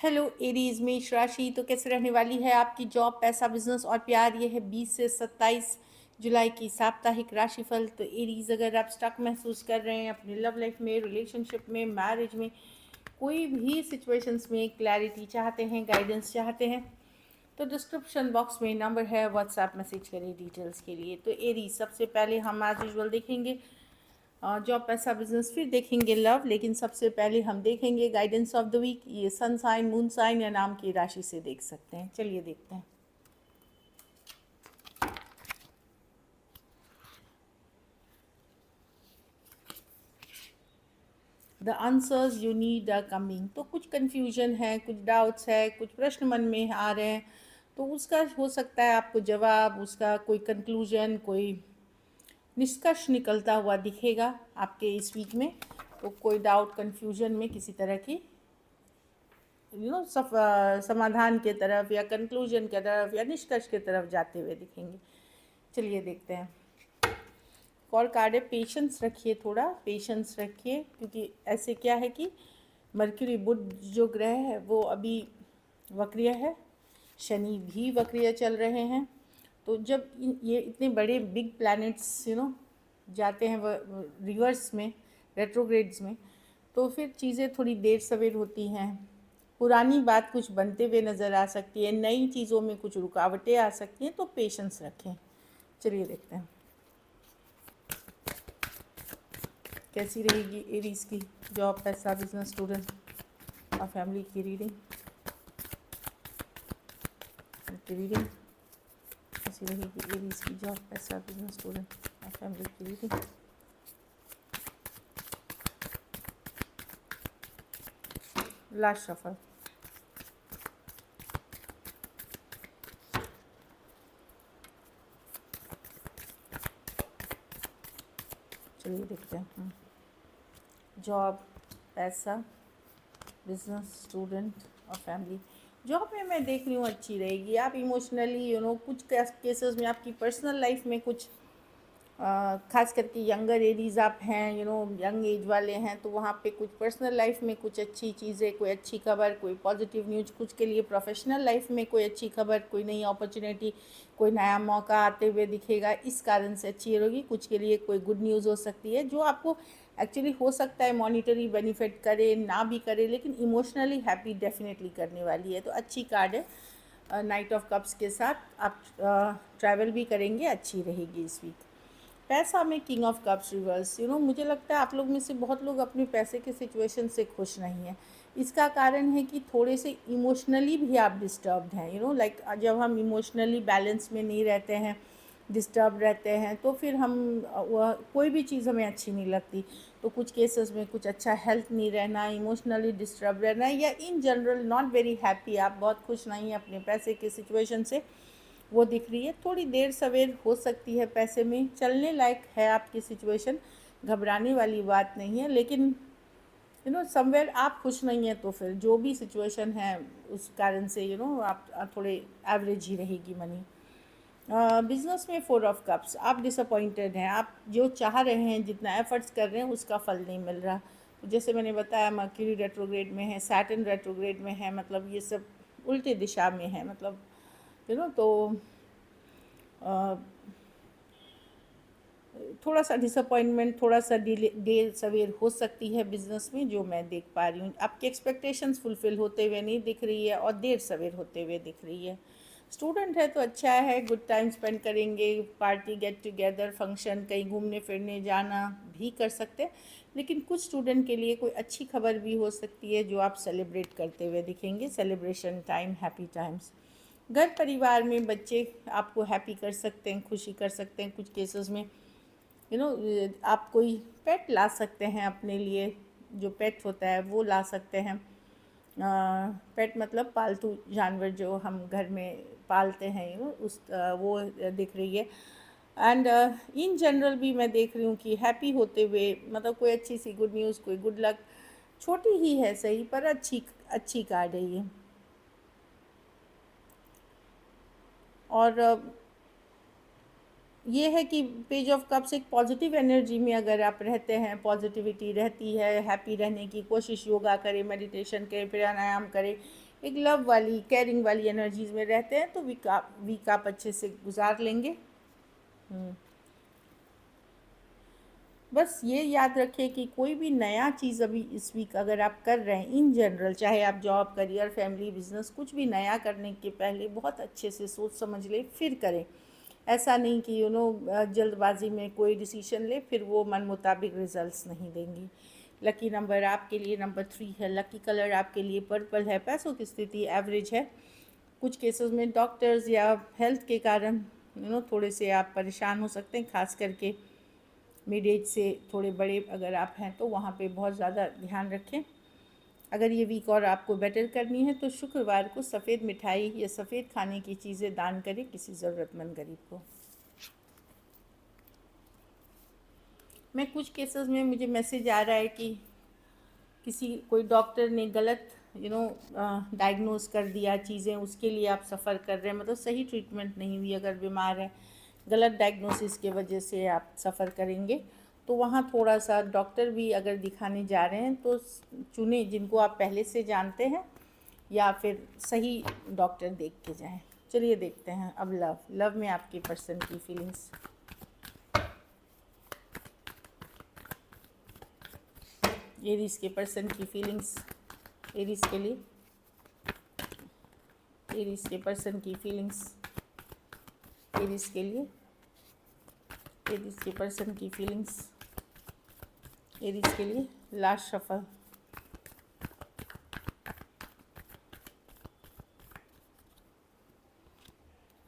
Hello Aries मेष राशि। तो कैसे रहने वाली है आपकी जॉब, पैसा, बिजनेस और प्यार। ये है 20 से 27 जुलाई की साप्ताहिक राशिफल। तो एरीज, अगर आप स्टक महसूस कर रहे हैं अपनी लव लाइफ में, रिलेशनशिप में, मैरिज में, कोई भी सिचुएशंस में क्लैरिटी चाहते हैं, गाइडेंस चाहते हैं, तो डिस्क्रिप्शन बॉक्स में नंबर है, व्हाट्सएप मैसेज करें डिटेल्स के लिए। तो एरीज, सबसे पहले हम एज यूजुअल देखेंगे जॉब, पैसा, बिजनेस, फिर देखेंगे लव। लेकिन सबसे पहले हम देखेंगे गाइडेंस ऑफ द वीक। ये सन साइन, मून साइन या नाम की राशि से देख सकते हैं। चलिए देखते हैं। The answers you need are coming. तो कुछ कन्फ्यूजन है, कुछ डाउट्स है, कुछ प्रश्न मन में आ रहे हैं, तो उसका हो सकता है आपको जवाब, उसका कोई कंक्लूजन, कोई निष्कर्ष निकलता हुआ दिखेगा आपके इस वीक में। तो कोई डाउट, कन्फ्यूजन में किसी तरह की समाधान के तरफ या कंक्लूजन के तरफ या निष्कर्ष के तरफ जाते हुए दिखेंगे। चलिए देखते हैं। कॉल कार्ड है, पेशेंस रखिए, थोड़ा पेशेंस रखिए, क्योंकि ऐसे क्या है कि मर्क्यूरी, बुध जो ग्रह है वो अभी वक्रिय है, शनि भी वक्रिय चल रहे हैं। तो जब ये इतने बड़े बिग प्लैनेट्स जाते हैं रिवर्स में, रेट्रोग्रेड्स में, तो फिर चीज़ें थोड़ी देर सवेर होती हैं। पुरानी बात कुछ बनते हुए नज़र आ सकती है, नई चीज़ों में कुछ रुकावटें आ सकती हैं, तो पेशेंस रखें। चलिए देखते हैं कैसी रहेगी एरीज की जॉब, पैसा, बिजनेस, स्टूडेंट और फैमिली की रीडिंग। कैसी रहेगी एरीज की जॉब, पैसा, बिजनेस, स्टूडेंट और फैमिली की रीडिंग। Last shuffle. चलिए देखते हैं। जॉब, पैसा, बिजनेस, स्टूडेंट और फैमिली। जॉब में मैं देख रही हूँ अच्छी रहेगी। आप इमोशनली कुछ केसेस में आपकी पर्सनल लाइफ में कुछ खास करके यंगर एरीज आप हैं, यंग एज वाले हैं, तो वहाँ पे कुछ पर्सनल लाइफ में कुछ अच्छी चीज़ें, कोई अच्छी खबर, कोई पॉजिटिव न्यूज़, कुछ के लिए प्रोफेशनल लाइफ में कोई अच्छी खबर, कोई नई अपॉर्चुनिटी, कोई नया मौका आते हुए दिखेगा, इस कारण से अच्छी रहेगी। कुछ के लिए कोई गुड न्यूज़ हो सकती है जो आपको एक्चुअली हो सकता है मॉनिटरी बेनिफिट करे ना भी करे, लेकिन इमोशनली हैप्पी डेफिनेटली करने वाली है। तो अच्छी कार्ड है। नाइट ऑफ कप्स के साथ आप ट्रैवल भी करेंगे, अच्छी रहेगी इस वीक। पैसा में किंग ऑफ कप्स रिवर्स। मुझे लगता है आप लोग में से बहुत लोग अपने पैसे के सिचुएशन से खुश नहीं हैं। इसका कारण है कि थोड़े से इमोशनली भी आप डिस्टर्ब्ड हैं। लाइक जब हम इमोशनली बैलेंस में नहीं रहते हैं, डिस्टर्ब रहते हैं, तो फिर हम कोई भी चीज़ हमें अच्छी नहीं लगती। तो कुछ केसेस में कुछ अच्छा हेल्थ नहीं रहना, इमोशनली डिस्टर्ब रहना, या in general not very happy, आप बहुत खुश नहीं हैं अपने पैसे के सिचुएशन से, वो दिख रही है। थोड़ी देर सवेर हो सकती है पैसे में, चलने लायक है आपकी सिचुएशन, घबराने वाली बात नहीं है। लेकिन समवेयर आप खुश नहीं हैं, तो फिर जो भी सिचुएशन है उस कारण से आप थोड़े एवरेज ही रहेगी मनी। बिजनेस में 4 ऑफ कप्स, आप डिसअपॉइंटेड हैं। आप जो चाह रहे हैं, जितना एफर्ट्स कर रहे हैं, उसका फल नहीं मिल रहा। तो जैसे मैंने बताया, मर्क्यूरी रेट्रोग्रेड में है, सैटर्न रेट्रोग्रेड में है, मतलब ये सब उल्टे दिशा में है, मतलब तो थोड़ा सा डिसअपॉइंटमेंट, थोड़ा सा देर सवेर हो सकती है बिजनेस में, जो मैं देख पा रही हूँ। आपकी एक्सपेक्टेशंस फुलफ़िल होते हुए नहीं दिख रही है और देर सवेर होते हुए दिख रही है। स्टूडेंट है तो अच्छा है, गुड टाइम स्पेंड करेंगे, पार्टी, गेट टुगेदर, फंक्शन, कहीं घूमने फिरने जाना भी कर सकते हैं। लेकिन कुछ स्टूडेंट के लिए कोई अच्छी खबर भी हो सकती है जो आप सेलिब्रेट करते हुए दिखेंगे। Celebration time, happy times. घर परिवार में बच्चे आपको हैप्पी कर सकते हैं, खुशी कर सकते हैं। कुछ केसेस में आप कोई पेट ला सकते हैं अपने लिए, जो पेट होता है वो ला सकते हैं। पेट मतलब पालतू जानवर जो हम घर में पालते हैं, वो दिख रही है। एंड इन जनरल भी मैं देख रही हूँ कि हैप्पी होते हुए, मतलब कोई अच्छी सी गुड न्यूज़, कोई गुड लक, छोटी ही है सही, पर अच्छी अच्छी कार्ड है ये। और ये है कि पेज ऑफ कप्स एक पॉजिटिव एनर्जी में अगर आप रहते हैं, पॉजिटिविटी रहती है, हैप्पी रहने की कोशिश, योगा करें, मेडिटेशन करें, प्राणायाम करें, एक लव वाली केयरिंग वाली एनर्जीज में रहते हैं, तो वीक आप अच्छे से गुजार लेंगे। बस ये याद रखें कि कोई भी नया चीज़ अभी इस वीक अगर आप कर रहे हैं इन जनरल, चाहे आप जॉब, करियर, फैमिली, बिजनेस, कुछ भी नया करने के पहले बहुत अच्छे से सोच समझ ले फिर करें। ऐसा नहीं कि जल्दबाजी में कोई डिसीजन ले फिर वो मन मुताबिक रिजल्ट्स नहीं देंगी। लकी नंबर आपके लिए नंबर 3 है। लकी कलर आपके लिए पर्पल है। पैसों की स्थिति एवरेज है। कुछ केसेस में डॉक्टर्स या हेल्थ के कारण थोड़े से आप परेशान हो सकते हैं, खास करके मिड एज से थोड़े बड़े अगर आप हैं तो वहाँ पे बहुत ज़्यादा ध्यान रखें। अगर ये वीक और आपको बेटर करनी है तो शुक्रवार को सफ़ेद मिठाई या सफ़ेद खाने की चीज़ें दान करें किसी ज़रूरतमंद गरीब को। मैं कुछ केसेस में मुझे मैसेज आ रहा है कि कोई डॉक्टर ने गलत डायग्नोज कर दिया चीज़ें, उसके लिए आप सफ़र कर रहे हैं, मतलब सही ट्रीटमेंट नहीं हुई, अगर बीमार है गलत डायग्नोसिस के वजह से आप सफ़र करेंगे, तो वहाँ थोड़ा सा डॉक्टर भी अगर दिखाने जा रहे हैं तो चुने जिनको आप पहले से जानते हैं या फिर सही डॉक्टर देख के जाएं। चलिए देखते हैं अब लव में आपके पर्सन की फीलिंग्स। एरीज के पर्सन की फीलिंग्स एरीज के लिए, एरीज के पर्सन की फीलिंग्स एरीज के लिए, एरीज के पर्सन की फीलिंग्स एरीज के लिए। Last shuffle.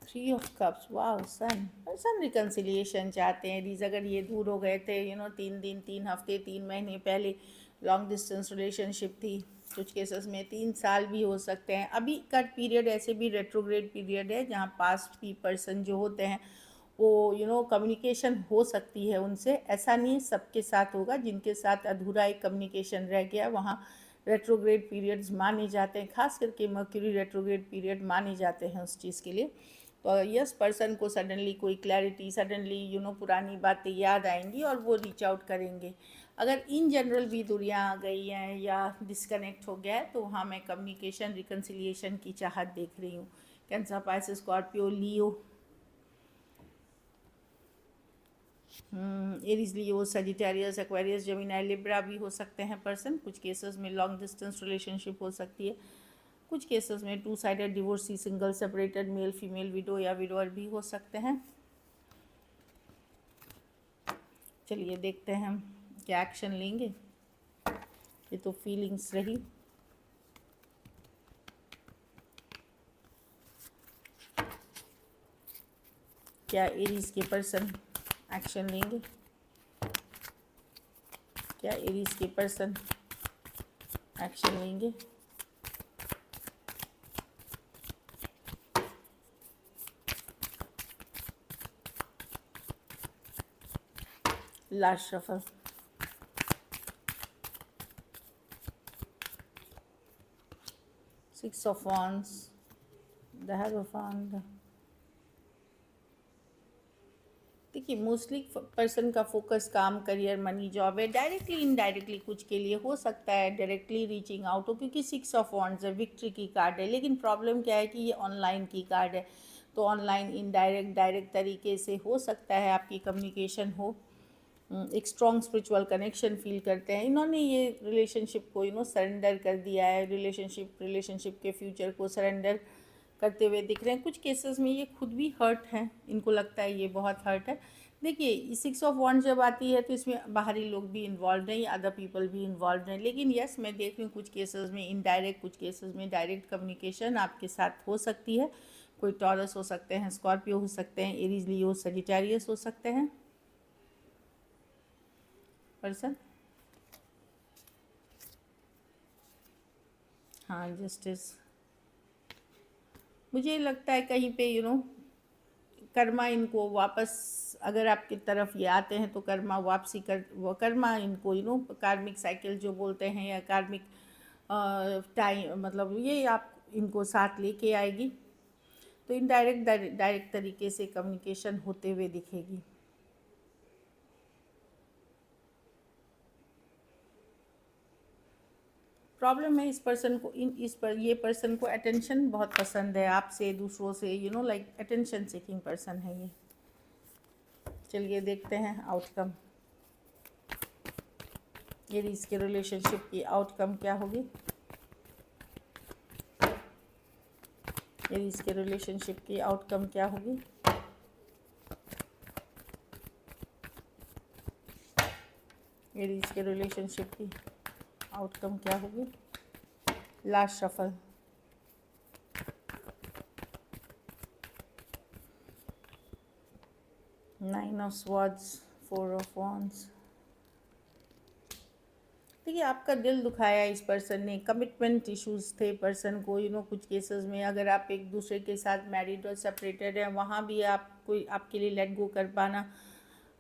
Three of cups. वाह, सन। पर्सन रिकन्सिलिएशन चाहते हैं एरीज। अगर ये दूर हो गए थे 3 दिन, 3 हफ्ते, 3 महीने पहले लॉन्ग डिस्टेंस रिलेशनशिप थी, कुछ केसेस में 3 साल भी हो सकते हैं। अभी का पीरियड ऐसे भी रेट्रोग्रेड पीरियड है जहाँ पास्ट भी पर्सन जो होते हैं वो कम्युनिकेशन हो सकती है उनसे। ऐसा नहीं सबके साथ होगा, जिनके साथ अधूरा एक कम्युनिकेशन रह गया वहाँ रेट्रोग्रेड पीरियड्स माने जाते हैं, खास करके मर्क्यूरी रेट्रोग्रेड पीरियड माने जाते हैं उस चीज़ के लिए। तो यस, पर्सन को सडनली कोई क्लैरिटी, सडनली पुरानी बातें याद आएंगी और वो रीच आउट करेंगे। अगर इन जनरल भी दूरियां आ गई हैं या डिस्कनेक्ट हो गया है तो वहाँ मैं कम्युनिकेशन रिकन्सिलिएशन की चाहत देख रही हूँ। कैंसर, पाइसेस, स्कॉर्पियो, लियो, Aries, Leo, Sagittarius, Aquarius, Gemini, Libra भी हो सकते हैं पर्सन। कुछ केसेस में लॉन्ग डिस्टेंस रिलेशनशिप हो सकती है। कुछ केसेस में 2 sided divorcee, single, separated, male female, window या विडोअर भी हो सकते हैं। चलिए देखते हैं हम क्या एक्शन लेंगे। ये तो फीलिंग्स रही। क्या एरीज के पर्सन एक्शन लेंगे? क्या एरीज के पर्सन एक्शन लेंगे? Last shuffle. Six of wands, the hierophant. देखिए, मोस्टली पर्सन का फोकस काम, करियर, मनी, जॉब है। डायरेक्टली इनडायरेक्टली कुछ के लिए हो सकता है डायरेक्टली रीचिंग आउट हो, क्योंकि 6 ऑफ वांड्स है, विक्ट्री की कार्ड है। लेकिन प्रॉब्लम क्या है कि ये ऑनलाइन की कार्ड है, तो ऑनलाइन इनडायरेक्ट, डायरेक्ट तरीके से हो सकता है आपकी कम्युनिकेशन हो। एक स्ट्रॉन्ग स्पिरिचुअल कनेक्शन फील करते हैं। इन्होंने ये रिलेशनशिप को सरेंडर कर दिया है, रिलेशनशिप के फ्यूचर को सरेंडर करते हुए दिख रहे हैं। कुछ केसेस में ये खुद भी हर्ट हैं, इनको लगता है ये बहुत हर्ट है। देखिए, 6 ऑफ वांड्स जब आती है तो इसमें बाहरी लोग भी इन्वॉल्व हैं, अदर पीपल भी इन्वॉल्व हैं। लेकिन यस, मैं देख रही हूँ कुछ केसेस में इनडायरेक्ट, कुछ केसेस में डायरेक्ट कम्युनिकेशन आपके साथ हो सकती है। कोई टॉरस हो सकते हैं, स्कॉर्पियो हो सकते हैं, एरीज, लियो, सजिटेरियस हो सकते हैं पर्सन। हाँ, जस्टिस। मुझे लगता है कहीं पे कर्मा इनको वापस, अगर आपकी तरफ ये आते हैं तो कर्मा वापसी वो कर्मा इनको कार्मिक साइकिल जो बोलते हैं, या कार्मिक टाइम, मतलब ये आप इनको साथ लेके आएगी। तो इनडायरेक्ट डायरेक्ट तरीके से कम्युनिकेशन होते हुए दिखेगी। प्रॉब्लम है इस पर्सन को, ये पर्सन को अटेंशन बहुत पसंद है आपसे, दूसरों से, लाइक अटेंशन सीकिंग पर्सन है ये। चलिए देखते हैं आउटकम, एरीज के रिलेशनशिप की आउटकम क्या होगी। एरीज के रिलेशनशिप की आउटकम क्या होगी। एरीज के रिलेशनशिप की आउटकम क्या होगी। Last shuffle, nine of swords, four of wands. देखिए आपका दिल दुखाया इस पर्सन ने, कमिटमेंट इश्यूज थे पर्सन को, कुछ केसेस में अगर आप एक दूसरे के साथ मैरिड और सेपरेटेड हैं, वहाँ भी आपको आपके लिए लेट गो कर पाना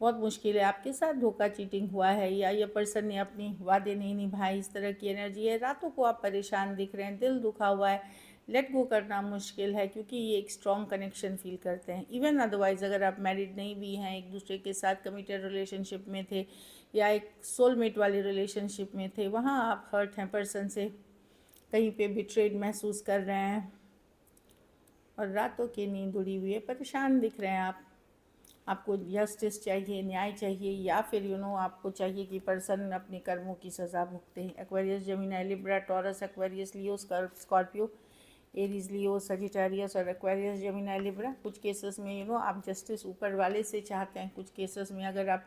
बहुत मुश्किल है। आपके साथ धोखा चीटिंग हुआ है, या ये पर्सन ने अपनी वादे नहीं निभाए, इस तरह की एनर्जी है। रातों को आप परेशान दिख रहे हैं, दिल दुखा हुआ है, लेट गो करना मुश्किल है, क्योंकि ये एक स्ट्रॉन्ग कनेक्शन फील करते हैं। इवन अदरवाइज़ अगर आप मैरिड नहीं भी हैं, एक दूसरे के साथ कमिटेड रिलेशनशिप में थे या एक सोलमेट वाली रिलेशनशिप में थे, वहाँ आप हर्ट हैं पर्सन से, कहीं पे बिट्रेड महसूस कर रहे हैं और रातों की नींद उड़ी हुई है, परेशान दिख रहे हैं आप। आपको जस्टिस चाहिए, न्याय चाहिए, या फिर आपको चाहिए कि पर्सन अपने कर्मों की सज़ा भुगते। Aquarius, Gemini, Libra, Taurus, Aquarius, Leo, Scorpio, Aries, Leo, Sagittarius और एक्वेरियस, जेमिनी, लिब्रा। कुछ केसेस में आप जस्टिस ऊपर वाले से चाहते हैं। कुछ केसेस में अगर आप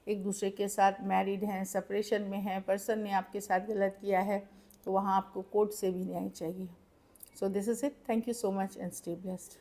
एक दूसरे के साथ मैरिड हैं, सेपरेशन में हैं, पर्सन ने आपके साथ गलत किया है, तो वहाँ आपको कोर्ट से भी न्याय चाहिए। So this is it. Thank you so much and stay blessed.